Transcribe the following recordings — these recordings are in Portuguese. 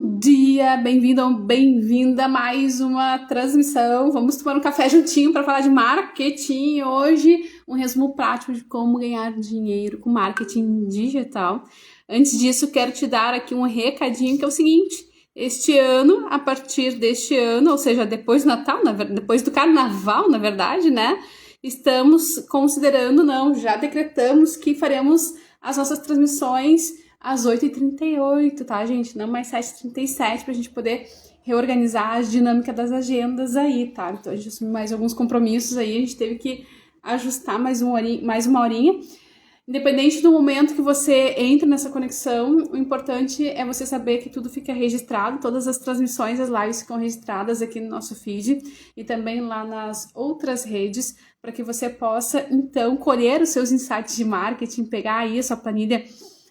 Dia, bem-vindo ou bem-vinda a mais uma transmissão. Vamos tomar um café juntinho para falar de marketing. Hoje, um resumo prático de como ganhar dinheiro com marketing digital. Antes disso, quero te dar aqui um recadinho que é o seguinte: este ano, a partir deste ano, ou seja, depois do Natal, depois do Carnaval, na verdade, né? Estamos considerando, não, já decretamos que faremos as nossas transmissões às 8h38, tá, gente? Não mais 7h37, pra gente poder reorganizar a dinâmica das agendas aí, tá? Então a gente assumiu mais alguns compromissos aí, a gente teve que ajustar mais uma horinha. Independente do momento que você entra nessa conexão, o importante é você saber que tudo fica registrado, todas as transmissões, as lives ficam registradas aqui no nosso feed e também lá nas outras redes, para que você possa, então, colher os seus insights de marketing, pegar aí a sua planilha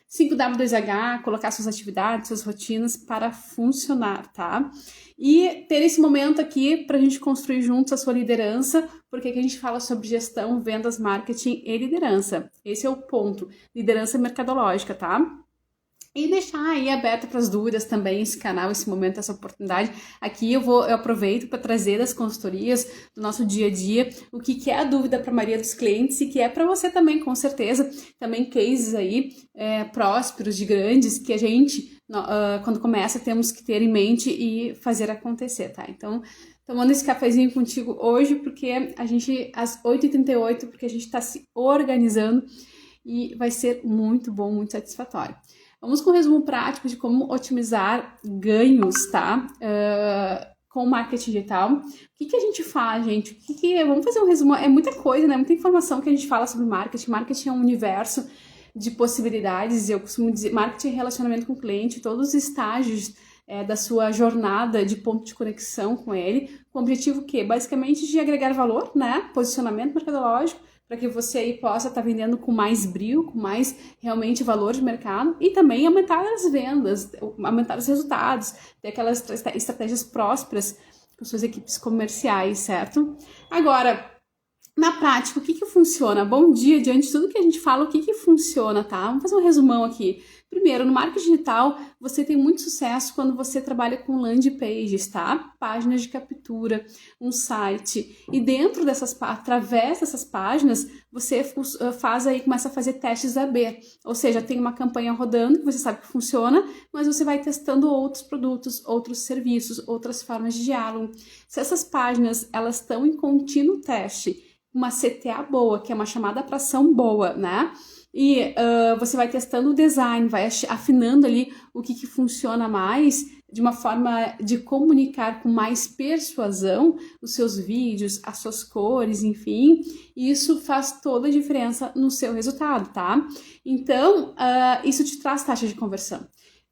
5W2H, colocar suas atividades, suas rotinas para funcionar, tá? E ter esse momento aqui para a gente construir juntos a sua liderança, porque aqui a gente fala sobre gestão, vendas, marketing e liderança. Esse é o ponto, liderança mercadológica, tá? E deixar aí aberto para as dúvidas também esse canal, esse momento, essa oportunidade. Aqui eu aproveito para trazer das consultorias do nosso dia a dia o que é a dúvida para a maioria dos clientes e que é para você também, com certeza. Também cases aí prósperos, de grandes, que a gente, quando começa, temos que ter em mente e fazer acontecer, tá? Então, tomando esse cafezinho contigo hoje, porque a gente, às 8h38, porque a gente está se organizando e vai ser muito bom, muito satisfatório. Vamos com um resumo prático de como otimizar ganhos, tá? Com marketing digital. O que a gente faz, gente? Vamos fazer um resumo. É muita coisa, né? Muita informação que a gente fala sobre marketing. Marketing é um universo de possibilidades. Eu costumo dizer, marketing é relacionamento com o cliente, todos os estágios da sua jornada de ponto de conexão com ele, com o objetivo que? Basicamente de agregar valor, né? Posicionamento mercadológico, para que você aí possa estar vendendo com mais brio, com mais realmente valor de mercado e também aumentar as vendas, aumentar os resultados, ter aquelas estratégias prósperas com suas equipes comerciais, certo? Agora, na prática, o que funciona? Bom dia, diante de tudo que a gente fala, o que funciona, tá? Vamos fazer um resumão aqui. Primeiro, no marketing digital, você tem muito sucesso quando você trabalha com landing pages, tá? Páginas de captura, um site. E dentro dessas, através dessas páginas, você faz aí, começa a fazer testes AB. Ou seja, tem uma campanha rodando que você sabe que funciona, mas você vai testando outros produtos, outros serviços, outras formas de diálogo. Se essas páginas, elas estão em contínuo teste, uma CTA boa, que é uma chamada para ação boa, né? E você vai testando o design, vai afinando ali o que funciona mais, de uma forma de comunicar com mais persuasão os seus vídeos, as suas cores, enfim, e isso faz toda a diferença no seu resultado, tá? Então, isso te traz taxa de conversão.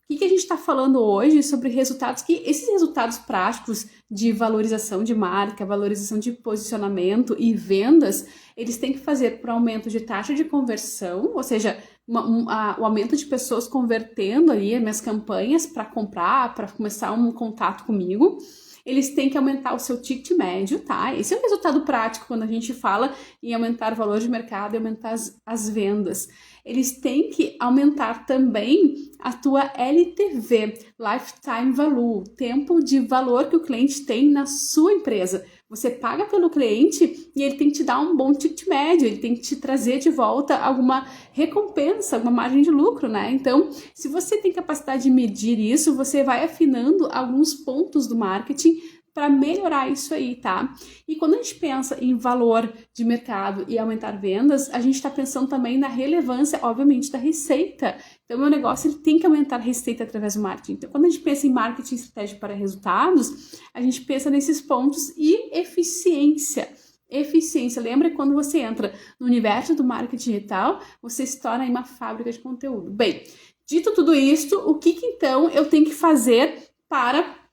O que a gente está falando hoje sobre resultados, que esses resultados práticos de valorização de marca, valorização de posicionamento e vendas, eles têm que fazer por aumento de taxa de conversão, ou seja, o aumento de pessoas convertendo ali as minhas campanhas para comprar, para começar um contato comigo. Eles têm que aumentar o seu ticket médio, tá? Esse é o resultado prático quando a gente fala em aumentar o valor de mercado e aumentar as vendas. Eles têm que aumentar também a tua LTV, Lifetime Value, tempo de valor que o cliente tem na sua empresa. Você paga pelo cliente e ele tem que te dar um bom ticket médio, ele tem que te trazer de volta alguma recompensa, alguma margem de lucro, né? Então, se você tem capacidade de medir isso, você vai afinando alguns pontos do marketing para melhorar isso aí, tá? E quando a gente pensa em valor de mercado e aumentar vendas, a gente está pensando também na relevância, obviamente, da receita. Então, o meu negócio ele tem que aumentar a receita através do marketing. Então, quando a gente pensa em marketing estratégia para resultados, a gente pensa nesses pontos e eficiência. Eficiência, lembra quando você entra no universo do marketing digital, você se torna uma fábrica de conteúdo. Bem, dito tudo isso, o que então eu tenho que fazer para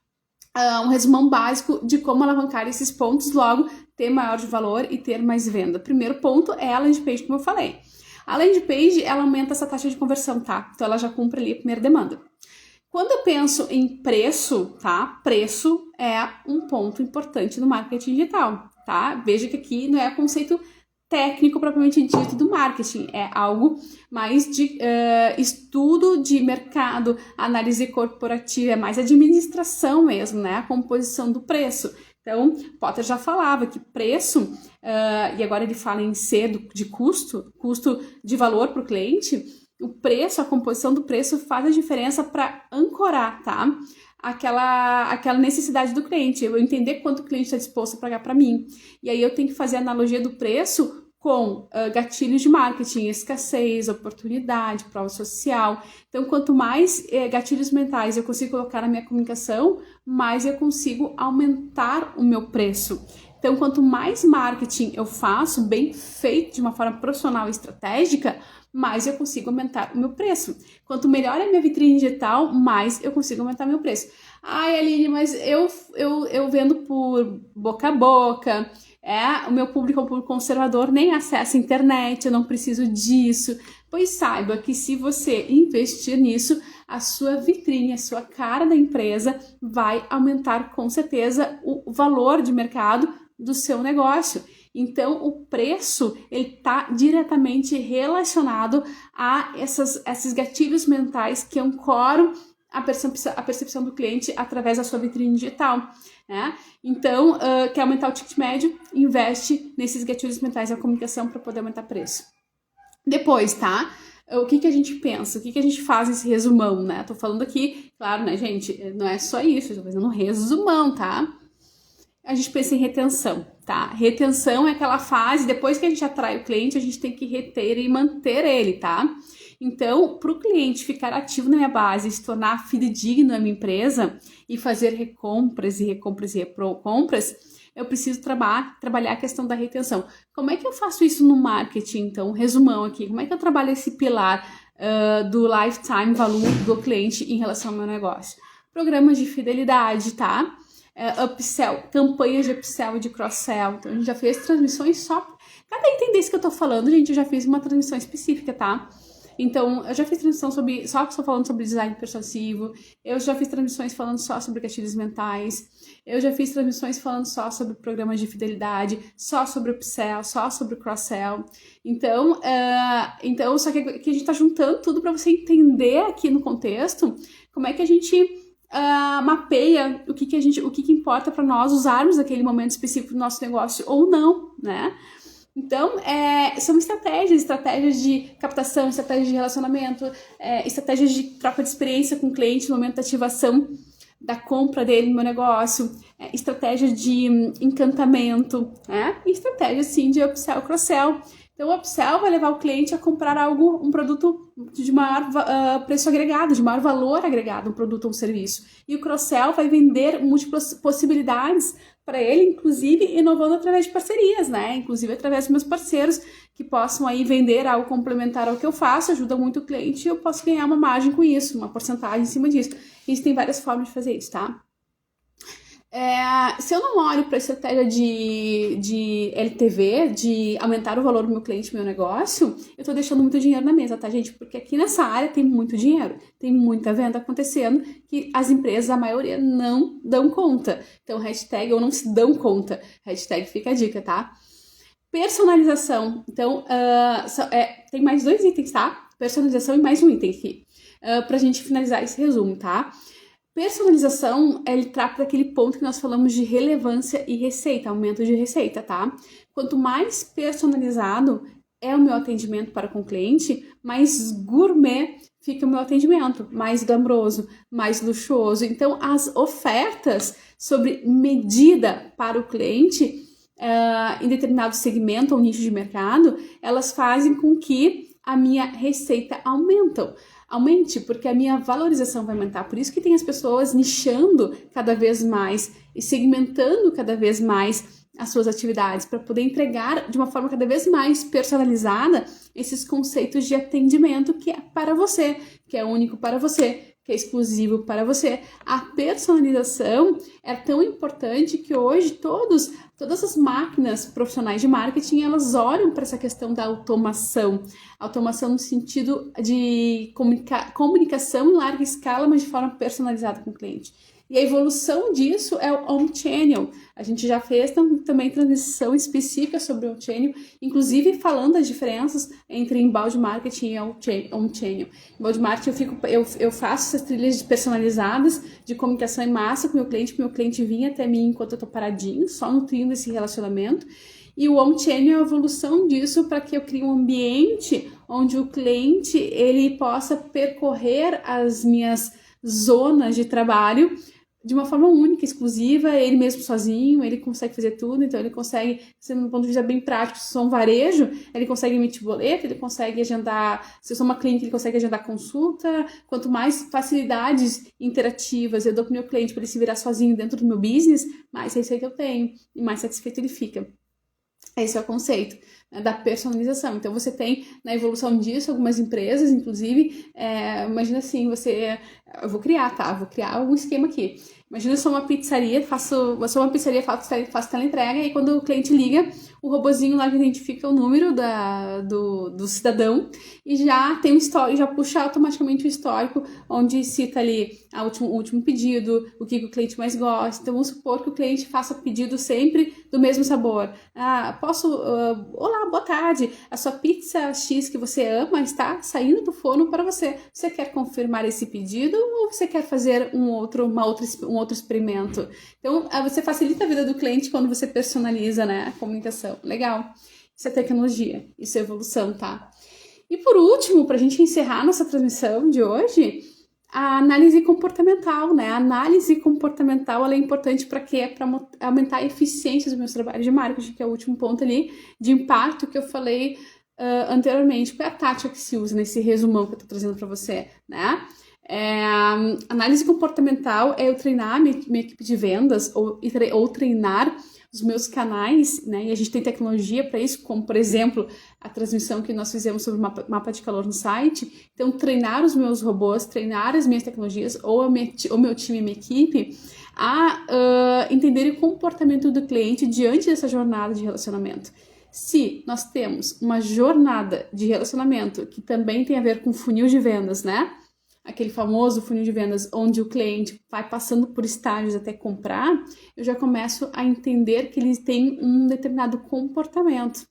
um resumão básico de como alavancar esses pontos, logo ter maior de valor e ter mais venda. Primeiro ponto é a landing page, como eu falei. A landing page, ela aumenta essa taxa de conversão, tá? Então ela já cumpre ali a primeira demanda. Quando eu penso em preço, tá? Preço é um ponto importante no marketing digital, tá? Veja que aqui não é conceito técnico propriamente dito do marketing, é algo mais de estudo de mercado, análise corporativa, é mais administração mesmo, né? A composição do preço. Então, Potter já falava que preço, e agora ele fala em C de custo de valor para o cliente, o preço, a composição do preço faz a diferença para ancorar, tá? Aquela necessidade do cliente, eu entender quanto o cliente está disposto a pagar para mim. E aí eu tenho que fazer a analogia do preço com gatilhos de marketing, escassez, oportunidade, prova social. Então, quanto mais gatilhos mentais eu consigo colocar na minha comunicação, mais eu consigo aumentar o meu preço. Então, quanto mais marketing eu faço, bem feito, de uma forma profissional e estratégica, mais eu consigo aumentar o meu preço. Quanto melhor é a minha vitrine digital, mais eu consigo aumentar meu preço. Ai, Aline, mas eu vendo por boca a boca, o meu público é um público conservador, nem acessa a internet, eu não preciso disso. Pois saiba que se você investir nisso, a sua vitrine, a sua cara da empresa vai aumentar com certeza o valor de mercado do seu negócio. Então, o preço ele está diretamente relacionado a esses gatilhos mentais que ancoram a percepção do cliente através da sua vitrine digital, né? Então, quer aumentar o ticket médio? Investe nesses gatilhos mentais da comunicação para poder aumentar preço. Depois, tá? O que a gente pensa? O que a gente faz nesse resumão, né? Tô falando aqui, claro, né, gente? Não é só isso, eu tô fazendo um resumão, tá? A gente pensa em retenção, tá? Retenção é aquela fase, depois que a gente atrai o cliente, a gente tem que reter e manter ele, tá? Então, para o cliente ficar ativo na minha base, se tornar fidedigno na minha empresa e fazer recompras, eu preciso trabalhar a questão da retenção. Como é que eu faço isso no marketing, então? Resumão aqui. Como é que eu trabalho esse pilar do lifetime value do cliente em relação ao meu negócio? Programas de fidelidade, tá? Upsell, campanhas de upsell e de cross-sell. Então, a gente já fez transmissões só... Cada item desse que eu tô falando, gente, eu já fiz uma transmissão específica, tá? Então, eu já fiz transmissão só falando sobre design persuasivo, eu já fiz transmissões falando só sobre gatilhos mentais, eu já fiz transmissões falando só sobre programas de fidelidade, só sobre upsell, só sobre cross-sell. Então, só que a gente tá juntando tudo para você entender aqui no contexto como é que a gente mapeia o que importa para nós usarmos naquele momento específico do nosso negócio ou não, né? Então, são estratégias de captação, estratégias de relacionamento, estratégias de troca de experiência com o cliente no momento da ativação da compra dele no meu negócio, estratégias de encantamento, e estratégias, sim, de upsell e cross-sell. Então, o upsell vai levar o cliente a comprar um produto de maior preço agregado, de maior valor agregado, um produto ou um serviço. E o cross-sell vai vender múltiplas possibilidades para ele, inclusive inovando através de parcerias, né? Inclusive através dos meus parceiros que possam aí vender algo complementar ao que eu faço, ajuda muito o cliente e eu posso ganhar uma margem com isso, uma porcentagem em cima disso. Existem várias formas de fazer isso, tá? Se eu não olho para a estratégia de LTV, de aumentar o valor do meu cliente, do meu negócio, eu tô deixando muito dinheiro na mesa, tá, gente? Porque aqui nessa área tem muito dinheiro, tem muita venda acontecendo que as empresas, a maioria, não dão conta. Então, hashtag ou não se dão conta. Hashtag fica a dica, tá? Personalização. Então, tem mais 2 itens, tá? Personalização e mais um item aqui. Pra gente finalizar esse resumo, tá? Personalização, ele trata daquele ponto que nós falamos de relevância e receita, aumento de receita, tá? Quanto mais personalizado é o meu atendimento para com o cliente, mais gourmet fica o meu atendimento, mais glamouroso, mais luxuoso. Então, as ofertas sobre medida para o cliente em determinado segmento ou nicho de mercado, elas fazem com que a minha receita aumente, porque a minha valorização vai aumentar. Por isso que tem as pessoas nichando cada vez mais e segmentando cada vez mais as suas atividades para poder entregar de uma forma cada vez mais personalizada esses conceitos de atendimento que é para você, que é único para você, que é exclusivo para você. A personalização é tão importante que hoje todas todas as máquinas profissionais de marketing, elas olham para essa questão da automação. Automação no sentido de comunicação em larga escala, mas de forma personalizada com o cliente. E a evolução disso é o Omnichannel. A gente já fez também transmissão específica sobre o Omnichannel, inclusive falando das diferenças entre inbound marketing e Omnichannel. Inbound marketing eu faço essas trilhas personalizadas de comunicação em massa com o meu cliente vinha até mim enquanto eu estou paradinho, só nutrindo esse relacionamento. E o Omnichannel é a evolução disso para que eu crie um ambiente onde o cliente ele possa percorrer as minhas zonas de trabalho de uma forma única, exclusiva, ele mesmo sozinho, ele consegue fazer tudo, então ele consegue, sendo do ponto de vista bem prático, se eu sou um varejo, ele consegue emitir boleto, ele consegue agendar, se eu sou uma clínica, ele consegue agendar consulta, quanto mais facilidades interativas eu dou para o meu cliente para ele se virar sozinho dentro do meu business, mais receita eu tenho e mais satisfeito ele fica. Esse é o conceito, né, da personalização. Então, você tem, na evolução disso, algumas empresas, inclusive, imagina assim, eu vou criar um esquema aqui. Imagina eu sou uma pizzaria, faço teleentrega, e quando o cliente liga, o robozinho lá identifica o número do cidadão e já tem um histórico, já puxa automaticamente o histórico, onde cita ali o último pedido, o que o cliente mais gosta. Então, vamos supor que o cliente faça pedido sempre do mesmo sabor. Olá, boa tarde, a sua pizza X que você ama está saindo do forno para você. Você quer confirmar esse pedido ou você quer fazer um outro experimento? Então, você facilita a vida do cliente quando você personaliza, né, a comunicação. Legal. Isso é tecnologia, isso é evolução, tá? E por último, para a gente encerrar nossa transmissão de hoje, a análise comportamental, né? A análise comportamental ela é importante para quê? Para aumentar a eficiência dos meus trabalhos de marketing, que é o último ponto ali de impacto que eu falei anteriormente. Qual é a tática que se usa nesse resumão que eu estou trazendo para você, né? Análise comportamental é eu treinar minha equipe de vendas ou treinar os meus canais, né? E a gente tem tecnologia para isso, como por exemplo a transmissão que nós fizemos sobre o mapa de calor no site. Então, treinar os meus robôs, treinar as minhas tecnologias ou o meu time e minha equipe a entender o comportamento do cliente diante dessa jornada de relacionamento. Se nós temos uma jornada de relacionamento que também tem a ver com funil de vendas, né? Aquele famoso funil de vendas onde o cliente vai passando por estágios até comprar, eu já começo a entender que ele tem um determinado comportamento.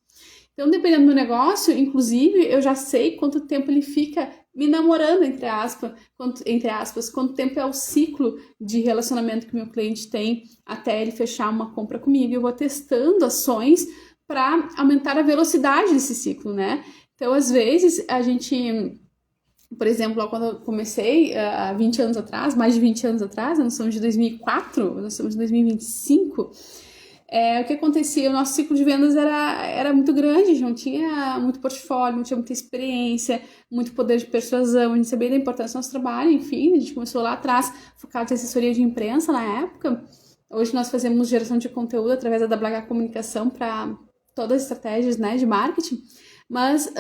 Então, dependendo do negócio, inclusive, eu já sei quanto tempo ele fica me namorando, entre aspas, quanto tempo é o ciclo de relacionamento que meu cliente tem até ele fechar uma compra comigo. Eu vou testando ações para aumentar a velocidade desse ciclo, né? Então, às vezes, a gente... Por exemplo, quando eu comecei há 20 anos atrás, mais de 20 anos atrás, nós somos de 2004, nós somos de 2025, o que acontecia? O nosso ciclo de vendas era muito grande, a gente não tinha muito portfólio, não tinha muita experiência, muito poder de persuasão, a gente sabia da importância do nosso trabalho, enfim, a gente começou lá atrás, focado em assessoria de imprensa na época. Hoje nós fazemos geração de conteúdo através da WH Comunicação para todas as estratégias, né, de marketing, mas...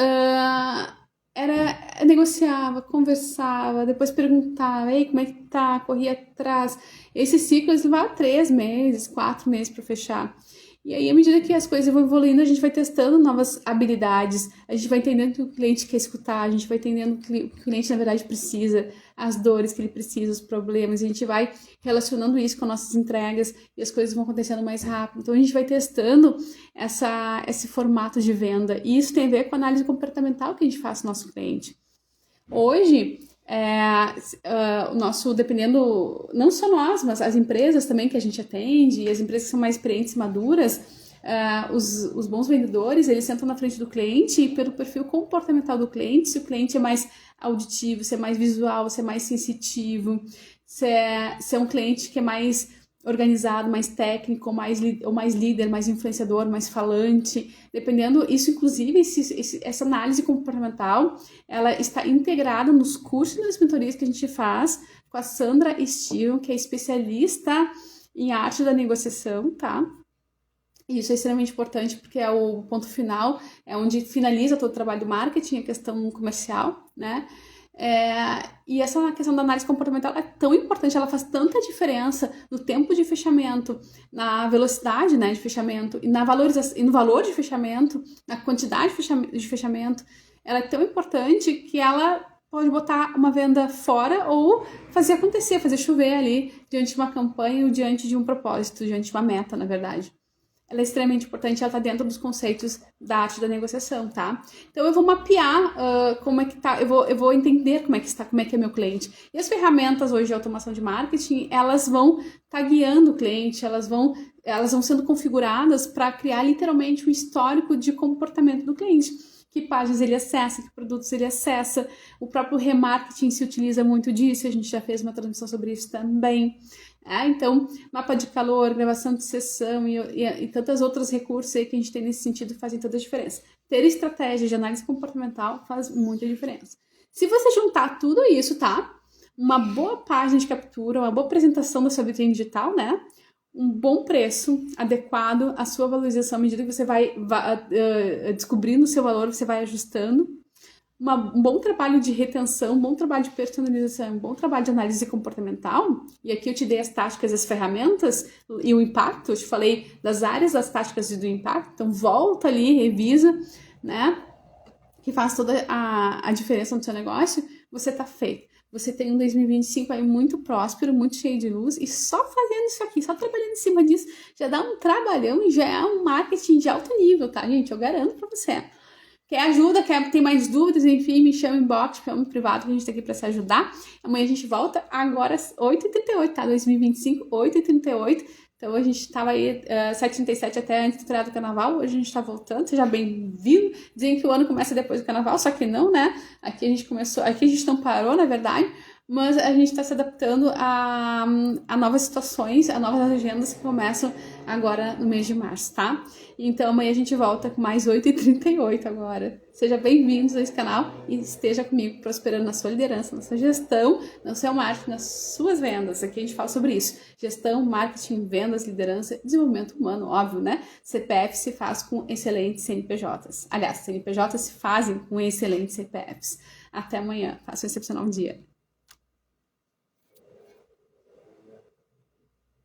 negociava, conversava, depois perguntava, ei, como é que tá? Corria atrás. Esse ciclo levava 3 meses, 4 meses para fechar. E aí, à medida que as coisas vão evoluindo, a gente vai testando novas habilidades, a gente vai entendendo o que o cliente quer escutar, a gente vai entendendo o que o cliente, na verdade, precisa, as dores que ele precisa, os problemas, a gente vai relacionando isso com nossas entregas e as coisas vão acontecendo mais rápido. Então, a gente vai testando esse formato de venda. E isso tem a ver com a análise comportamental que a gente faz no nosso cliente. Hoje... o nosso, dependendo, não só nós, mas as empresas também que a gente atende, e as empresas que são mais experientes e maduras, os bons vendedores, eles sentam na frente do cliente e pelo perfil comportamental do cliente, se o cliente é mais auditivo, se é mais visual, se é mais sensitivo, se é um cliente que é mais organizado, mais técnico, ou mais líder, mais influenciador, mais falante, dependendo, isso inclusive, essa análise comportamental, ela está integrada nos cursos e nas mentorias que a gente faz com a Sandra Steele, que é especialista em arte da negociação, tá? Isso é extremamente importante porque é o ponto final, é onde finaliza todo o trabalho do marketing, a questão comercial, né? E essa questão da análise comportamental é tão importante, ela faz tanta diferença no tempo de fechamento, na velocidade, né, de fechamento, e na valorização, e no valor de fechamento, na quantidade de fechamento. Ela é tão importante que ela pode botar uma venda fora ou fazer acontecer, fazer chover ali diante de uma campanha ou diante de um propósito, diante de uma meta, na verdade. Ela é extremamente importante, ela está dentro dos conceitos da arte da negociação, tá? Então eu vou mapear como é que tá, eu vou entender como é que está, como é que é meu cliente. E as ferramentas hoje de automação de marketing, elas vão estar guiando o cliente, elas vão sendo configuradas para criar literalmente um histórico de comportamento do cliente. Que páginas ele acessa, que produtos ele acessa. O próprio remarketing se utiliza muito disso, a gente já fez uma transmissão sobre isso também. Então, mapa de calor, gravação de sessão e tantos outros recursos aí que a gente tem nesse sentido fazem toda a diferença. Ter estratégia de análise comportamental faz muita diferença. Se você juntar tudo isso, tá? Uma boa página de captura, uma boa apresentação da sua vitrine digital, né? Um bom preço adequado à sua valorização, à medida que você vai descobrindo o seu valor, você vai ajustando. Um bom trabalho de retenção, um bom trabalho de personalização, um bom trabalho de análise comportamental, e aqui eu te dei as táticas, as ferramentas e o impacto, eu te falei das áreas das táticas e do impacto, então volta ali, revisa, né, que faz toda a diferença no seu negócio, você tá feito. Você tem um 2025 aí muito próspero, muito cheio de luz, e só fazendo isso aqui, só trabalhando em cima disso, já dá um trabalhão e já é um marketing de alto nível, tá, gente? Eu garanto pra você. Quer ajuda, tem mais dúvidas, enfim, me chama em inbox, chama em privado, que a gente tá aqui pra se ajudar. Amanhã a gente volta, agora às 8h38, tá? 2025, 8h38. Então a gente tava aí 7h37 até antes do feriado do carnaval, hoje a gente tá voltando, seja bem-vindo. Dizem que o ano começa depois do carnaval, só que não, né? Aqui a gente não parou, na verdade, mas a gente está se adaptando a novas situações, a novas agendas que começam agora no mês de março, tá? Então amanhã a gente volta com mais 8h38 agora. Seja bem-vindos a esse canal e esteja comigo prosperando na sua liderança, na sua gestão, no seu marketing, nas suas vendas. Aqui a gente fala sobre isso. Gestão, marketing, vendas, liderança, desenvolvimento humano, óbvio, né? CPF se faz com excelentes CNPJs. Aliás, CNPJs se fazem com excelentes CPFs. Até amanhã. Faça um excepcional dia.